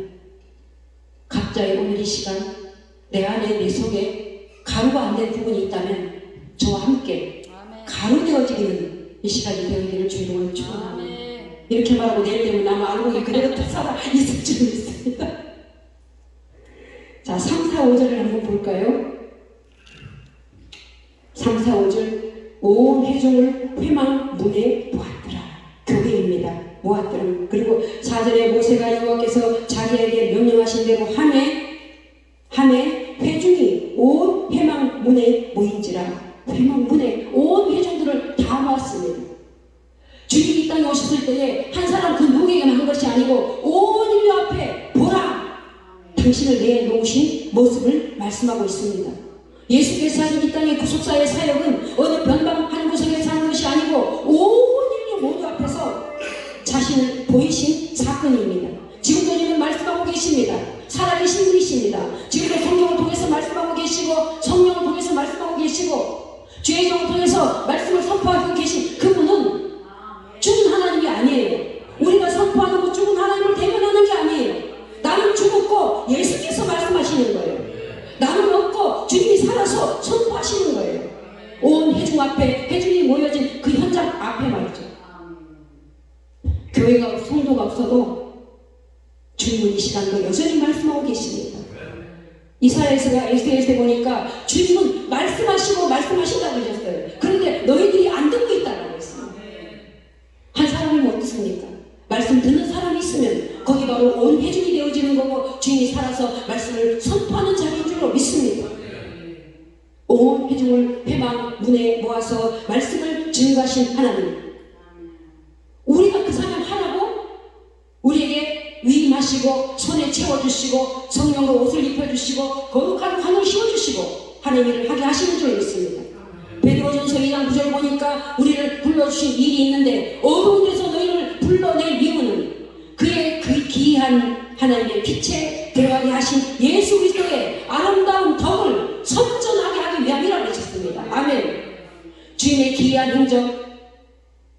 각자의 오늘 이 시간 내 안에 내 속에 가루가 안 된 부분이 있다면 저와 함께 가루 되어지는 이 시간이 되어지기를 주님으로 축원합니다. 이렇게 말하고 내일 되면 나만 알고 그대로 또 살아 있을 줄 믿습니다. 자, 3, 4, 5절을 한번 볼까요? 3, 4, 5절 온 회중을 회망 문에 모았더라. 교회입니다. 모았더라. 그리고 4절에 모세가 여호와께서 자기에게 명령하신 대로 하매 회중이 온 회망 문에 모인지라. 회망 문에 온 회중들을 다 받습니다. 주님이 이 땅에 오셨을 때에 한 사람 그 누구에게만 한 것이 아니고 온 인류 앞에 보라, 당신을 내놓으신 모습을 말씀하고 있습니다. 예수께서 하신 이 땅의 구속사의 사역은 어느 변방 한 구석에서 하는 것이 아니고 온 인류 모두 앞에서 자신을 보이신 사건입니다. 지금도 주님은 말씀하고 계십니다. 살아계신 분이십니다. 지금도 성경을 통해서 말씀하고 계시고 성령을 통해서 말씀하고 계시고 주의 종을 통해서 말씀을 선포하고 계신 그분은 죽은 하나님이 아니에요. 우리가 선포하는 것 죽은 하나님을 대변하는 게 아니에요. 나는 죽었고 예수께서 말씀하시는 거예요. 나는 없고 주님이 살아서 선포하시는 거예요. 온 회중 앞에 회중이 모여진 그 현장 앞에 말이죠. 교회가 성도가 없어도 주님은 이 시간도 여전히 말씀하고 계십니다. 이사야서가 에스겔서에 보니까 주님은 말씀하시고 말씀하신다고 그러셨어요. 그런데 너희들이 안 듣고 있다고 했어요. 한 사람이면 어떻습니까? 말씀 듣는 사람이 있으면 거기 바로 온 회중이 되어지는 거고 주님이 살아서 말씀을 선포하는 자리인 줄로 믿습니다. 온 회중을 회방 문에 모아서 말씀을 증거하신 하나님, 우리가 그 사람 하라고 우리에게 위임하시고 손에 채워주시고 성령으로 옷을 입혀주시고 거룩한 관을 씌워주시고 하는 일을 하게 하시는 줄 믿습니다. 베드로전서 2장 9절 보니까 우리를 불러주신 일이 있는데 어두운 데서 너희를 불러낼 이유는 그의 그 기이한 하나님의 빛에 들어가게 하신 예수 그리스도의 아름다운 덕을 선전하게 하기 위함이라고 하셨습니다. 아멘. 주님의 기이한 행적,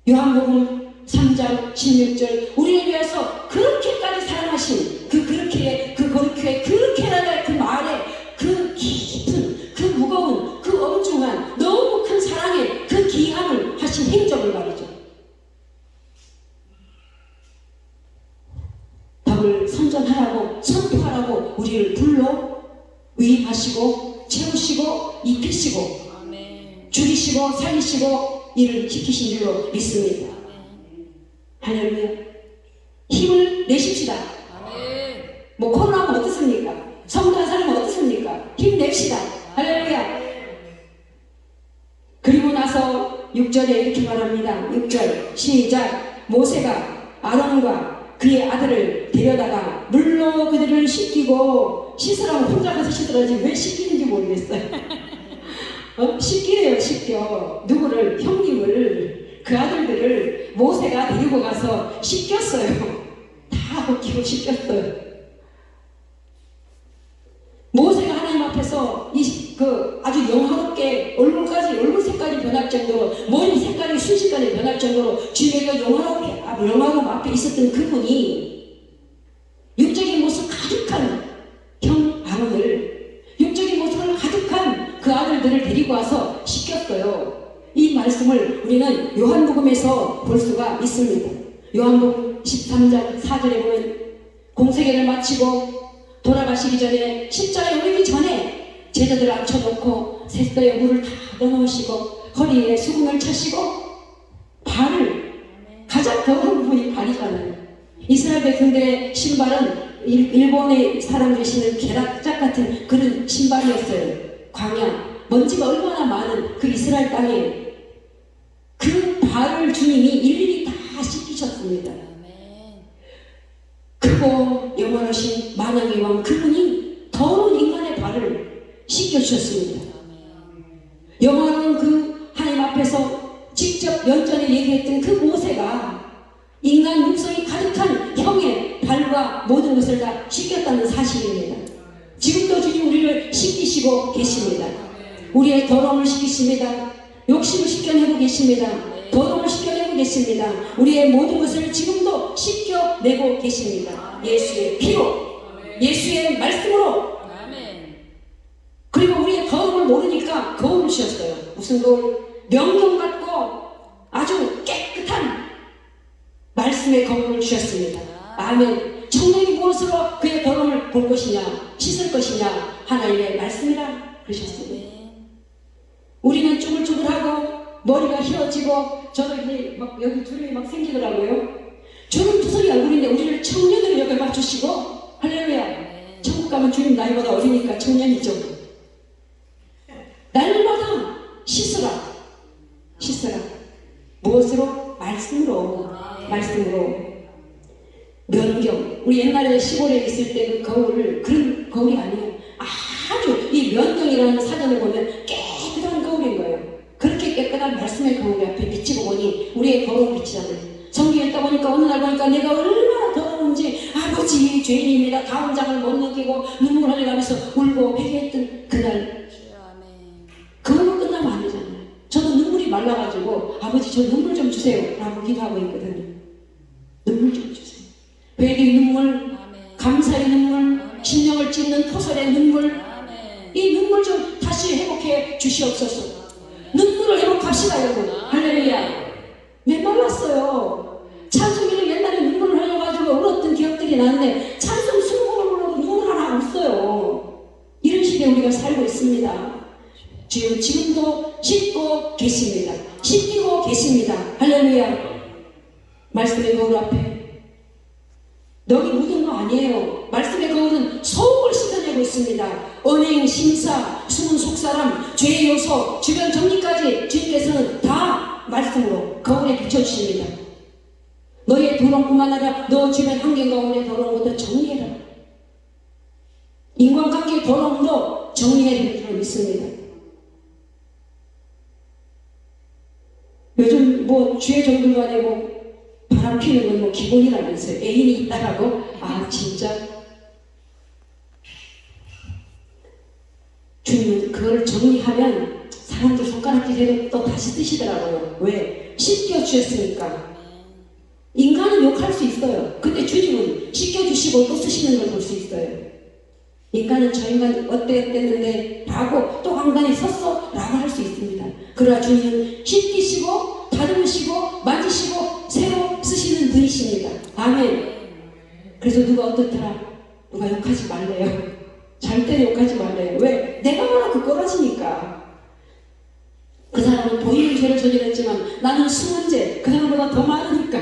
요한복음 3장 16절, 우리를 위해서 그렇게까지 사랑하신 그렇게라는 그 말에 그 깊은, 그 무거운, 그 엄중한 너무 큰 사랑의 그 기함을 하신 행적을 말이죠. 덕을 선전하라고 선포하라고 우리를 불러 위임하시고 채우시고 입히시고 죽이시고 살리시고 일을 시키신 줄로 믿습니다. 할렐루야. 힘을 내십시다. 뭐 코로나면 어떻습니까? 성도한 사람은 어떻습니까? 힘냅시다. 할렐루야. 그리고 나서 6절에 이렇게 말합니다. 6절 시작. 모세가 아론과 그의 아들을 데려다가 물로 그들을 씻기고, 씻으라고 혼자 가서 씻으라지 왜 씻기는지 모르겠어요. 씻기래요. 씻겨. 누구를? 형님을, 그 아들들을 모세가 데리고 가서 씻겼어요. 다 벗기고 씻겼어요. 모세가 하나님 앞에서 아주 영화롭게 얼굴 색깔이 변할 정도로, 머리 색깔이 순식간에 변할 정도로 주님의 영화로움 앞에 있었던 그분이 육적인 모습 가득한 형 아론을, 육적인 모습을 가득한 그 아들들을 데리고 와서 씻겼어요. 이 말씀을 우리는 요한복음에서 볼 수가 있습니다. 요한복음 13장 4절에 보면 공생애를 마치고 돌아가시기 전에 십자가에 오르기 전에 제자들을 앉혀놓고 세스터에 물을 다 넣어놓으시고 허리에 수건을 차시고 발을, 가장 더러운 부분이 발이잖아요. 이스라엘 백성들의 신발은 일본의 사람들이 신는 계락짝 같은 그런 신발이었어요. 광야, 먼지가 얼마나 많은 그 이스라엘 땅에 그 발을 주님이 일일이 다 씻기셨습니다. 크고 영원하신 만왕의 왕 그분이 더러운 인간의 발을 씻겨주셨습니다. 영원한 그 하나님 앞에서 직접 연전에 얘기했던 그 모세가 인간 육성이 가득한 형의 발과 모든 것을 다 씻겼다는 사실입니다. 지금도 주님 우리를 씻기시고 계십니다. 우리의 더러움을 씻기십니다. 욕심을 씻겨내고 계십니다. 더러움을 씻겨내고 계십니다. 우리의 모든 것을 지금도 씻겨내고 계십니다. 예수의 피로, 예수의 말씀으로. 그리고 우리의 거울을 모르니까 거울을 주셨어요. 무슨 거울? 명령 같고 아주 깨끗한 말씀의 거울을 주셨습니다. 아멘. 청년이 무엇으로 그의 더러움을 볼 것이냐, 씻을 것이냐, 하나님의 말씀이라 그러셨습니다. 우리는 쭈글쭈글하고 머리가 휘어지고, 저도 이제 막 여기 주름이 막 생기더라고요. 주름 투성이 얼굴인데 우리를 청년으로 여겨 봐주시고, 할렐루야. 천국 가면 주님 나이보다 어리니까 청년이죠. 날마다 씻으라. 보세요. 우리 옛날에 시골에 있을 때 그 거울을 그런 거울이 아니에요. 아주 이 면경이라는 사전을 보면 깨끗한 거울인 거예요. 그렇게 깨끗한 말씀의 거울 앞에 비치고 보니 우리의 거울 비치잖아요. 성경에 있다 보니까 어느 날 보니까 내가 얼마나 더러운지 아버지 죄인입니다. 다음 장을 못 느끼고 눈물 흘려가면서 울고 회개했던 그날 그걸로 끝나면 안 되잖아요. 저도 눈물이 말라가지고 아버지 저 눈물 좀 주세요 라고 기도하고 있거든요. 눈물 좀 주세요. 회개의 눈물, 감사의 눈물, 심령을 찢는 토설의 눈물, 이 눈물 좀 다시 회복해 주시옵소서. 눈물을 회복합시다 여러분. 할렐루야. 메말랐어요. 찬송이를 옛날에 눈물을 흘려가지고 울었던 기억들이 나는데 찬송 순곡을 불러도 눈물 하나 없어요. 이런 시대에 우리가 살고 있습니다. 주님 지금도 씻고 계십니다. 씻기고 계십니다. 할렐루야. 말씀의 거울 앞에 너희 묻은 거 아니에요. 말씀의 거울은 속을 씻어내고 있습니다. 언행, 심사, 숨은 속사람, 죄의 요소, 주변 정리까지 주님께서는 다 말씀으로 거울에 비춰주십니다. 너의 더러움뿐만 아니라 너 주변 환경 가운데 더러운 것도 정리해라. 인간관계의 더러움도 정리해야 될 줄 믿습니다. 요즘 뭐 주의 정도가 아니고 바람 피는 건 뭐 기본이라면서요. 애인이 있다라고? 아 진짜? 주님은 그걸 정리하면 사람들 손가락질해도 또 다시 뜨시더라고요. 왜? 씻겨주셨으니까. 인간은 욕할 수 있어요. 근데 주님은 씻겨주시고 또 쓰시는 걸 볼 수 있어요. 인간은 저 인간 어땠는데 라고 또 강단에 섰어 라고 할 수 있습니다. 그러나 주님은 씻기시고 다듬으시고 만지시고 새로 쓰시는 분이십니다. 아멘. 그래서 누가 어떻더라 누가 욕하지 말래요. 절대로 욕하지 말래요. 왜? 내가 워낙 그 꼬라지니까. 그 사람은 보이는 죄를 저질렀지만 나는 숨은 죄 그 사람보다 더 많으니까.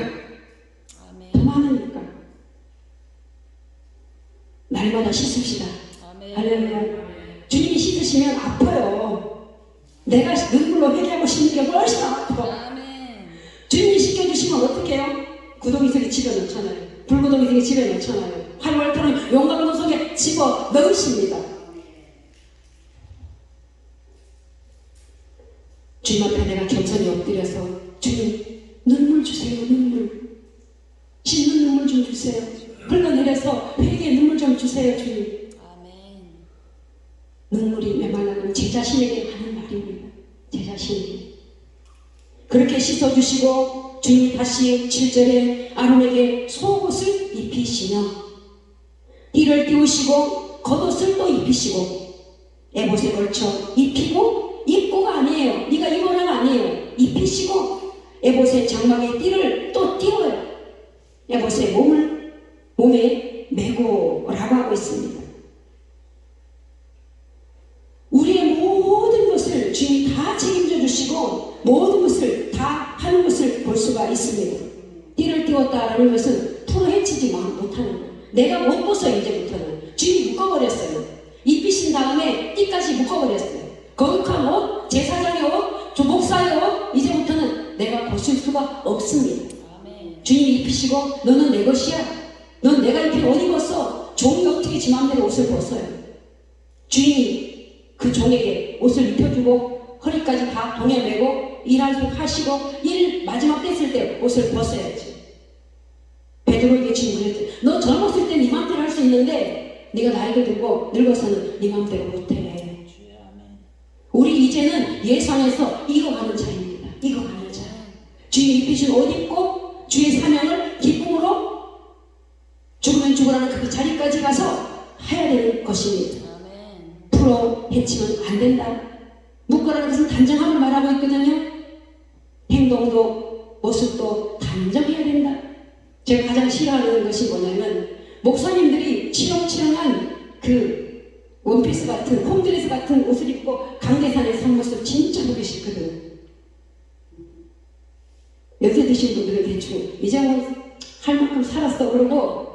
더 많으니까 날마다 씻읍시다. 할렐루야. 주님이 씻으시면 아파요. 내가 눈물로 회개하고 씻는 게 훨씬 아파. 주님이 씻겨주시면 어떻게 해요? 구덩이속에 집어넣잖아요. 불구덩이속에 집어넣잖아요. 활활타는 용광로 속에 집어넣으십니다. 주님 앞에 내가 겸손히 엎드려서 주님 눈물 주세요. 눈물 씻는 눈물 좀 주세요. 흘러내려서 회개의 눈물 좀 주세요. 주님. 눈물이 메말라는 제 자신에게 하는 말입니다. 제 자신에게. 그렇게 씻어주시고 주님이 다시 7절에 아론에게 속옷을 입히시며 띠를 띄우시고 겉옷을 또 입히시고 에봇에 걸쳐 입히고 입고가 아니에요. 네가 입어라가 아니에요. 입히시고 에봇의 장막에 띠를 또 띄워요. 에봇의 몸에 메고라고 하고 있습니다. 우리의 모든 것을 주님이 다 책임져 주시고 모든 것을 다 하는 것을 볼 수가 있습니다. 띠를 띄웠다라는 것은 풀어헤치지 못하는 거예요. 내가 못 벗어 이제부터는. 주님이 묶어버렸어요. 입히신 다음에 띠까지 묶어버렸어요. 거룩한 옷, 제사장의 옷, 목사의 옷 이제부터는 내가 벗을 수가 없습니다. 주님이 입히시고 너는 내 것이야. 넌 내가 입힌 옷 입었어. 종이 어떻게 지 맘대로 옷을 벗어요. 주님이 그 종에게 옷을 입혀주고 허리까지 다 동여매고 일하시고 일 마지막 됐을 때 옷을 벗어야지. 베드로에게 주님 그랬지. 너 젊었을 때 네 맘대로 할 수 있는데 네가 나이가 들고 늙어서는 네 맘대로 못해. 우리 이제는 예상에서 익어가는 자입니다. 익어가는 자. 주님 입히신 옷 입고 주의 사명을 기쁨으로 죽으면 죽으라는 그 자리까지 가서 해야 되는 것입니다. 풀어 헤치면 안 된다. 묶어라는 것은 단정함을 말하고 있거든요. 행동도 모습도 단정해야 된다. 제가 가장 싫어하는 것이 뭐냐면 목사님들이 치렁치렁한 그 원피스 같은 홈드레스 같은 옷을 입고 강대산에 산 모습 진짜 보기 싫거든. 연세 드신 분들은 대충 이제 할 만큼 살았어 그러고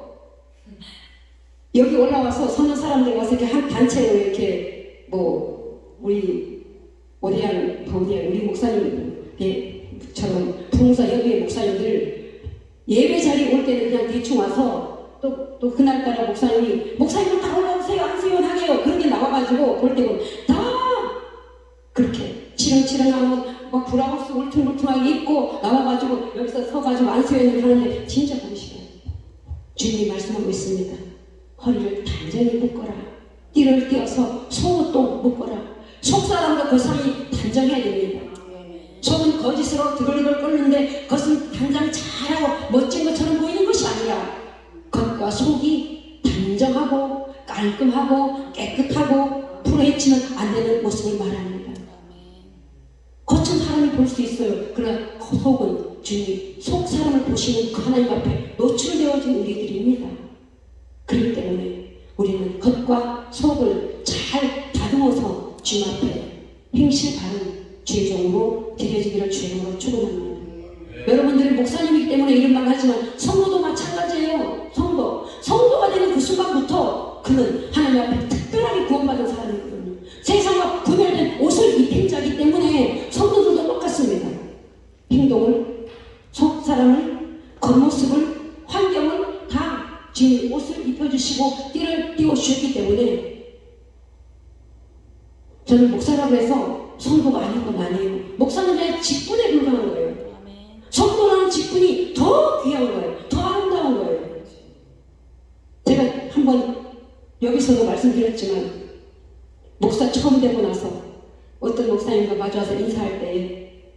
여기 올라와서 서는 사람들 와서 이렇게 한 단체로 이렇게 뭐 우리 우리 목사님처럼 부흥사 여기의 목사님들 예배 자리 올 때는 그냥 대충 와서 또 그날따라 목사님을 다 올라오세요, 안수연하게요. 그렇게 나와가지고 볼 때는 다 그렇게 치렁치렁하고 막 브라우스 울퉁불퉁하게 입고 나와가지고 여기서 서가지고 안수연을 하는데 진짜 보기 싫어요. 주님이 말씀하고 있습니다. 허리를 단정히 묶어라. 띠를 띄어서 속옷도 묶어라. 속사람과 거사람이 단정해야 됩니다. 속은 거짓으로 드글드글 끓는데 겉은 당장 잘하고 멋진 것처럼 보이는 것이 아니라 겉과 속이 단정하고 깔끔하고 깨끗하고 풀어헤치면 안 되는 모습을 말합니다. 겉은 사람이 볼 수 있어요. 그러나 속은 주님, 속 사람을 보시는 그 하나님 앞에 노출되어진 우리들입니다. 그렇기 때문에 우리는 겉과 속을 잘 다듬어서 주님 앞에 행실 바른 죄종으로 드려지기를 주님으로 축원합니다. 여러분들은 목사님이기 때문에 이런 말 하지만 성도도 마찬가지예요. 성도가 되는 그 순간부터 그는 하나님 앞에 특별하게 구원받은 사람이거든요. 세상과 구별된 옷을 입힌 자이기 때문에 성도들도 똑같습니다. 행동을, 속 사람을, 겉모습을, 환경을 다 주님 옷을 입혀주시고 띠를 띄워주셨기 때문에 저는 목사라고 해서 성도가 아닌 건 아니에요. 목사는 그냥 직분에 불과한 거예요. 성도라는 직분이 더 귀한 거예요. 더 아름다운 거예요. 제가 한번 여기서도 말씀드렸지만 목사 처음 되고 나서 어떤 목사님과 마주와서 인사할 때에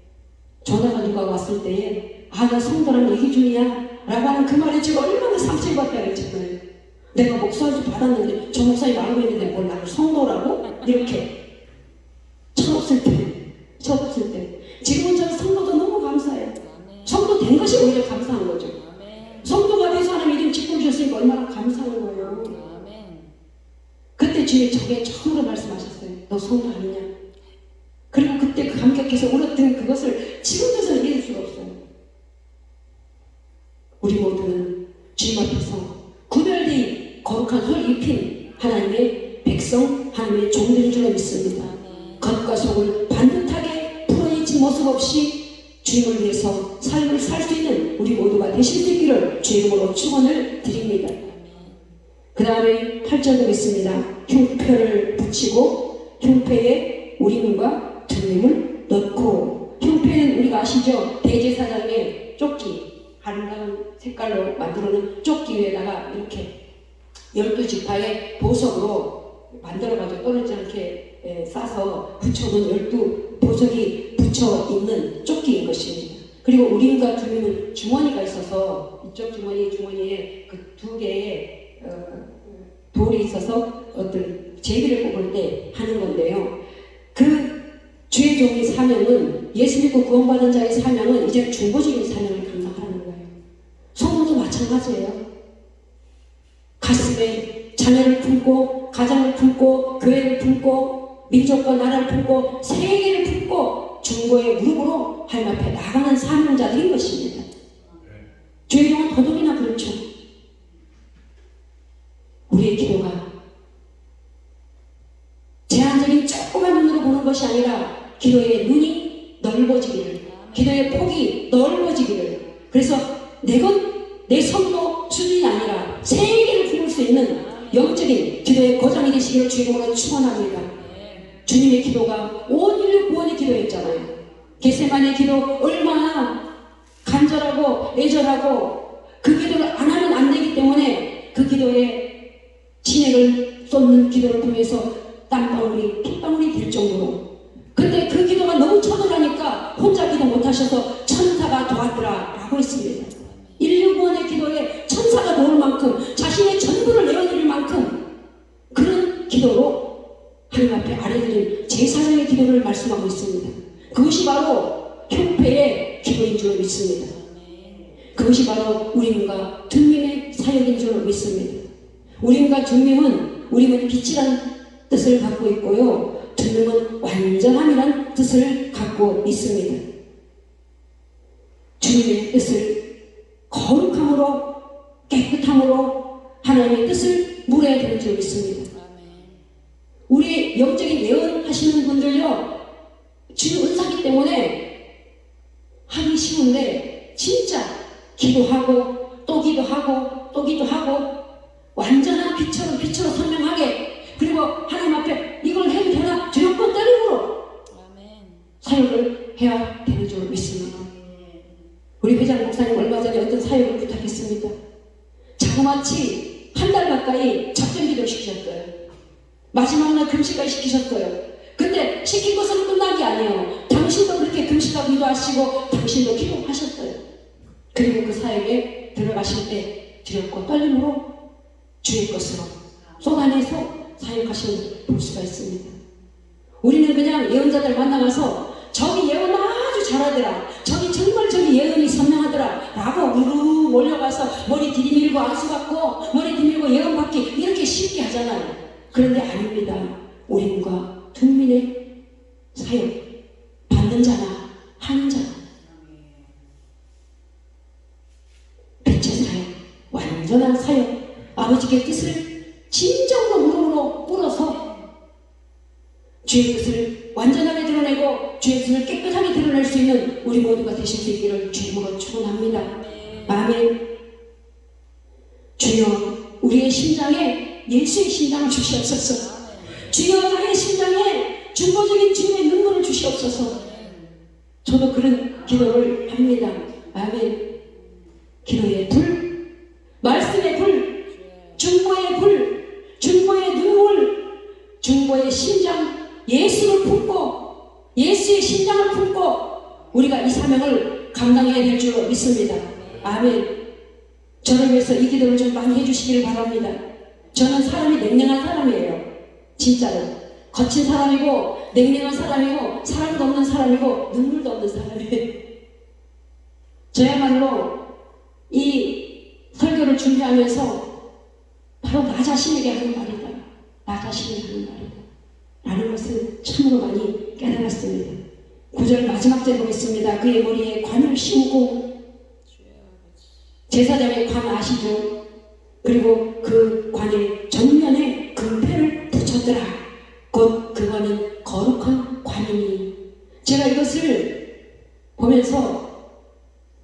전화가 누가 왔을 때에 나 성도랑 얘기 중이야 라고 하는 그 말에 제가 얼마나 상처받았다 그랬잖아요. 내가 목사를 받았는데 저 목사님 알고 있는데 뭘 나를 성도라고? 이렇게 처음 없을 때 지금은 저는 성도도 너무 감사해요. 성도 된 것이 오히려 감사한 거죠. 성도가 돼서 하나님 이름 직분 주셨으니까 얼마나 감사한 거예요. 그때 주님이 저게 처음으로 말씀하셨어요. 너 성도 아니냐? 그리고 그때 그 감격해서 울었던 그것을 지금도 저는 잊을 수가 없어요. 우리 모두는 주님 앞에서 구별된 거룩한 헐 입힌 하나님의 백성, 하나님의 종들인 줄 믿습니다. 겉과 속을 반듯하게 풀어헤친 모습 없이 주님을 위해서 삶을 살 수 있는 우리 모두가 되실 수 있기를 주님으로 축원을 드립니다. 그 다음에 8절 보겠습니다. 흉표를 붙이고 흉패에 우리문과 등림을 넣고, 흉패는 우리가 아시죠? 대제사장의 조끼, 아름다운 색깔로 만들어놓은 조끼 위에다가 이렇게 12지파의 보석으로 만들어가지고 떨어지지 않게 싸서 붙여놓은 12보석이 붙여 있는 조끼인 것입니다. 그리고 우림과 두림은 주머니가 있어서 이쪽 주머니에 그 두 개의 돌이 있어서 어떤 제비를 뽑을 때 하는 건데요. 그 주의 종의 사명은, 예수 믿고 구원받은 자의 사명은 이제 중보적인 사명을 감당하는 거예요. 성도도 마찬가지예요. 가슴에 자녀를 품고, 가정을 품고, 교회를 품고, 민족과 나라를 품고, 세계를 품고 중보의 무릎으로 하나님 앞에 나가는 사명자들인 것입니다. 주의 종은 더더욱이나 그렇죠. 우리의 기도가 제한적인 조그만 눈으로 보는 것이 아니라 기도의 눈이 넓어지기를, 기도의 폭이 넓어지기를, 그래서 내 성도 수준이 아니라 세계를 품을 수 있는 영적인 기도의 거장이 되시기를 주님으로 축원합니다. 주님의 기도가 온 인류 구원의 기도였잖아요. 겟세마네 기도 얼마나 간절하고 애절하고 그 기도를 안 하면 안 되기 때문에 그 기도에 진액을 쏟는 기도를 통해서 땀방울이 핏방울이 될 정도로, 근데 그 기도가 너무 처절하니까 혼자 기도 못하셔서 천사가 도왔더라 라고 했습니다. 인류 구원의 기도에 천사가 도울 만큼, 자신의 전부를 내어드릴 만큼 그런 기도로 하나님 앞에 아뢰드린 제사장의 기도를 말씀하고 있습니다. 그것이 바로 흉패의 기도인 줄 믿습니다. 그것이 바로 우림과 둠밈의 사역인 줄 믿습니다. 우림과 둠밈은, 우림은 빛이란 뜻을 갖고 있고요, 둠밈은 완전함이란 뜻을 갖고 있습니다. 주님의 뜻을 거룩함으로, 깨끗함으로 하나님의 뜻을 물어야 되는 줄 믿습니다. 우리 영적인 예언하시는 분들요, 주님 은사기 때문에 하기 쉬운데 진짜 기도하고 또 서기도 하고 또기도 하고 완전한 빛으로 선명하게, 그리고 하나님 앞에 이걸 해도 되나 두렵고 떨림으로 사역을 해야 되는 줄 믿습니다. 우리 회장 목사님 얼마 전에 어떤 사역을 부탁했습니다. 자그마치 한 달 가까이 작전기도를 시키셨어요. 마지막 날 금식까지 시키셨어요. 근데 시킨 것은 끝난 게 아니에요. 당신도 그렇게 금식하고 기도하시고 당신도 기도하셨어요. 그리고 그 사역에 들어가실 때 두렵고 떨림으로 주의 것으로 쏟아내서 사역하시는 것을 볼 수가 있습니다. 우리는 그냥 예언자들 만나가서 저기 예언 아주 잘하더라, 저기 예언이 선명하더라 라고 우르르 몰려가서 머리 들이밀고 안수 받고 머리 들이밀고 예언 받기 이렇게 쉽게 하잖아요. 그런데 아닙니다. 우리과 국민의 사역, 받는 자나 하는 자나 빛의 사역, 완전한 사역, 아버지의 뜻을 진정으로 무릎으로 꿇어서 주의 뜻을 완전하게 드러내고 주의 뜻을 깨끗하게 드러낼 수 있는 우리 모두가 되실 수 있기를 주님으로 축원합니다. 아멘. 주여, 우리의 심장에 예수의 심장을 주시옵소서. 주여, 나의 심장에 중보적인 주님의 눈물을 주시옵소서. 저도 그런 기도를 합니다. 아멘. 기도의 불, 말씀의 불, 중보의 불, 중보의 눈물, 중보의 심장, 예수를 품고 예수의 심장을 품고 우리가 이 사명을 감당해야 될 줄 믿습니다. 아멘. 저를 위해서 이 기도를 좀 많이 해주시기를 바랍니다. 저는 사람이 냉랭한 사람이에요. 진짜로 거친 사람이고 냉랭한 사람이고 사랑도 없는 사람이고 눈물도 없는 사람이에요. 저야말로 이 설교를 준비하면서 바로 나 자신에게 하는 말이다, 나 자신에게 하는 말이다 라는 것을 참으로 많이 깨달았습니다. 9절 마지막 절 보겠습니다. 그의 머리에 관을 씌우고, 제사장의 관 아시죠? 그리고 그 관의 정면에 금패를 붙였더라. 곧 그거는 거룩한 관이니. 제가 이것을 보면서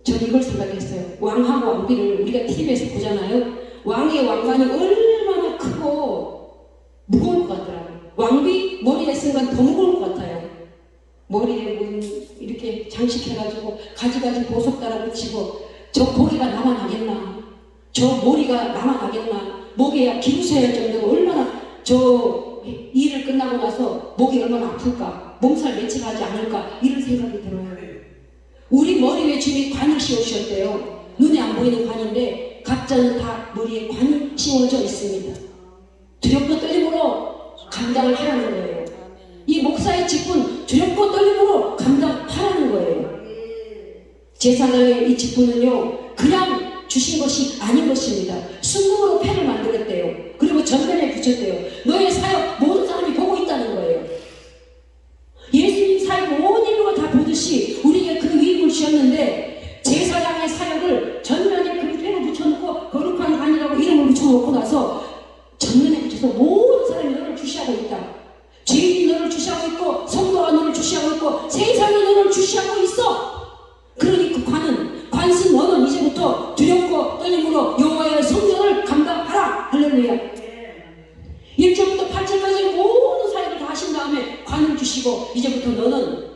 저는 이걸 생각했어요. 왕하고 왕비를 우리가 TV에서 보잖아요. 왕의 왕관이 얼마나 크고 무거울 것 같더라고요. 왕비 머리에 쓴 건 더 무거울 것 같아요. 머리에 이렇게 장식해가지고 가지가지 보석 달아붙이고, 저 고기가 남아나겠나, 저 머리가 남아나겠나, 목에 기부서야 할 정도로 얼마나, 저 일을 끝나고 나서 목이 얼마나 아플까, 몸살 며칠 하지 않을까, 이런 생각이 들어요. 우리 머리 위에 주님이 관을 씌우셨대요. 눈에 안 보이는 관인데 각자는 다 머리에 관이 씌워져 있습니다. 두렵고 떨림으로 감당을 하라는 거예요. 이 목사의 직분, 두렵고 떨림으로 감당하라는 거예요. 제사장의 이 직분은요, 그냥 주신 것이 아닌 것입니다. 순금으로 패를 만들었대요. 그리고 전면에 붙였대요. 너의 사역 모든 사람이 보고 있다는 거예요. 예수님 사역 온 인류가 다 보듯이 우리에게 그 위임을 주셨는데, 제사장의 사역을 전면에 그 패를 붙여놓고 거룩한 관이라고 이름을 붙여놓고 나서 전면에 붙여서 모든 사람이 너를 주시하고 있다. 죄인이 너를 주시하고 있고 성도가 너를 주시하고 있고 세상이 너를 주시하고 있어. 그러니 그 관은 너는 이제부터 두렵고 떨림으로 여호와의 성전을 감당하라. 할렐루야. 1절부터 8절까지 모든 사역을 다 하신 다음에 관을 주시고, 이제부터 너는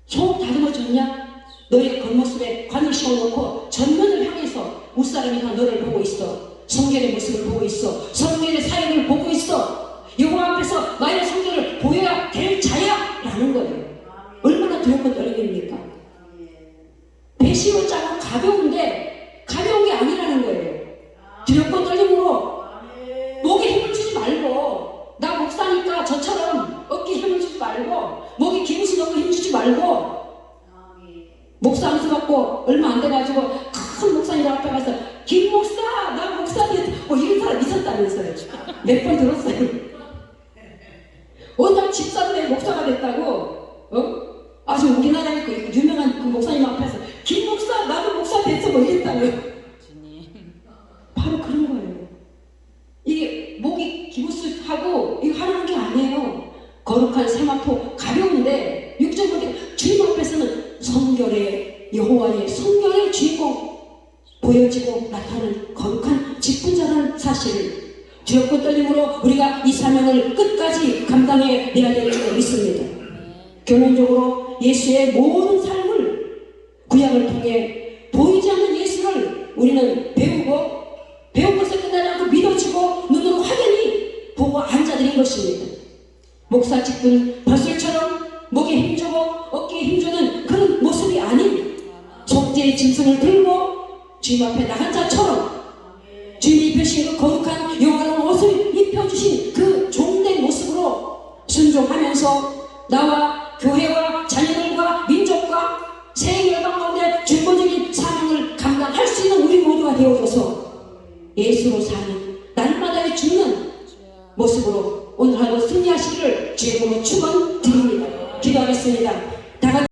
속 다듬어졌냐? 너의 겉모습에 관을 씌워놓고 전면을 향해서 웃사람이 다 너를 보고 있어. 성결의 모습을 보고 있어. 성결의 사역을 보고 있어. 여호와 앞에서 나의 성결을 보여야 될 자야 라는 거예요. 얼마나 두렵고 떨림입니까? 배심은 짜고 가벼운데 가벼운 게 아니라는 거예요. 두렵고 떨림으로 목에 힘을 주지 말고, 나 목사니까 저처럼 어깨에 힘을 주지 말고, 목에 기부스 넣고 힘 주지 말고, 목사 안수 받고 얼마 안 돼가지고 큰 목사님 앞에 가서 김 목사, 나 목사 됐다, 이런 사람 있었다면서요. 몇 번 들었어요. 워낙 집사인데 목사가 됐다고, 아주 우리나라에 그 유명한 그 목사님 앞에서 김 목사, 나도 목사 됐어, 이랬다고요. 바로 그런 거예요. 이게 목이 기부스하고 이거 하는 게 아니에요. 거룩한 세마포 가벼운데 6절 보니까 주님 앞에서는 성결의 여호와의 성결의 주인공 보여지 믿어지고 나타나는 거룩한 직분자라는 사실을 두렵고 떨림으로 우리가 이 사명을 끝까지 감당해 내야 될 줄 믿습니다. 결론적으로 예수의 모든 삶을 구약을 통해 보이지 않는 예수를 우리는 배운 것을 끝나지 않고 믿어지고 눈으로 확연히 보고 앉아드린 것입니다. 목사 직분 바술처럼 목에 힘주고 어깨에 힘주는 그런 모습이 아닌 속죄의 짐승을 들고 주님 앞에 나간 자처럼 주님이 입혀주신 그 거룩한 영화로운 옷을 입혀주신 그 종된 모습으로 순종하면서 나와 교회와 자녀들과 민족과 새 열방 가운데 중보적인 사명을 감당할 수 있는 우리 모두가 되어줘서 예수로 사는 날마다 죽는 모습으로 오늘 하루 승리하시기를 주의 이름으로 축원드립니다. 기도하겠습니다.